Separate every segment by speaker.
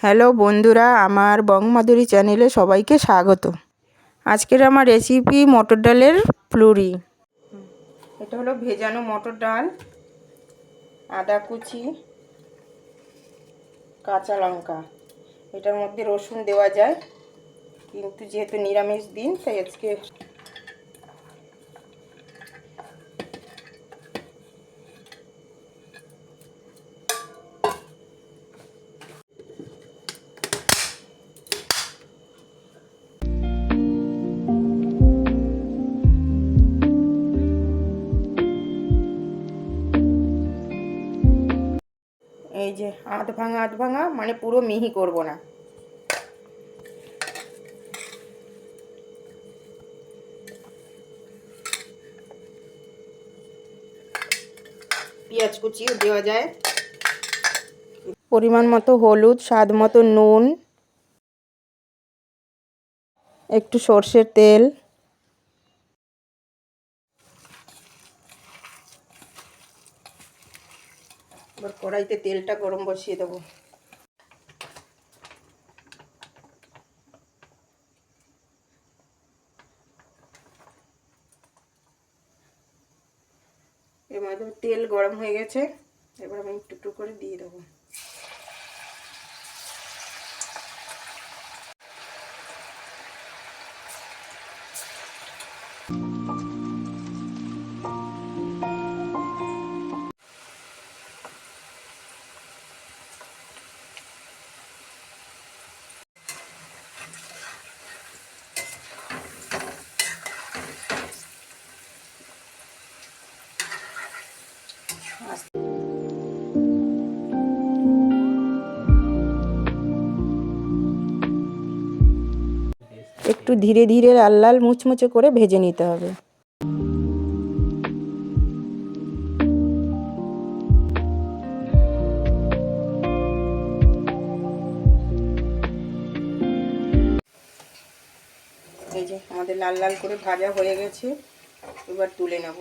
Speaker 1: Hello বন্ধুরা, আমার বংমাধুরী চ্যানেলে সবাইকে স্বাগত। আজকের আমার রেসিপি মটর ডালের প্লুরি। এটা হলো ভেজানো মটর ডাল, আদা কুচি, কাঁচা লঙ্কা। এটার মধ্যে রসুন দেওয়া যায়, কিন্তু যেহেতু নিরামিষ দিন তাই আজকে এই যে আধ ভাঙা মানে পুরো মিহি করব না। পেঁয়াজ কুচিও দেওয়া যায়, পরিমাণ মতো হলুদ, স্বাদ মতো নুন, একটু সর্ষের তেল, এবার কড়াইতে তেলটা গরম বসিয়ে দেবো। এর মধ্যে তেল গরম হয়ে গেছে, এবার আমি একটু একটু করে দিয়ে দেবো। একটু ধীরে ধীরে লাল লাল মুচমুচে করে ভেজে নিতে হবে। এই যে আমাদের লাল লাল করে ভাজা হয়ে গেছে, এবার তুলে নেব।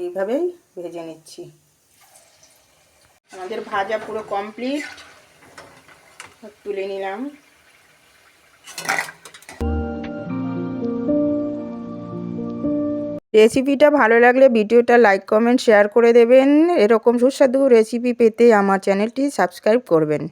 Speaker 1: এইভাবেই ভেজে নিচ্ছি। আমাদের ভাজা পুরো কমপ্লিট, তুলে নিলাম। রেসিপিটা ভালো লাগলে ভিডিওটা লাইক কমেন্ট শেয়ার করে দেবেন। এরকম সুস্বাদু রেসিপি পেতে আমার চ্যানেলটি সাবস্ক্রাইব করবেন।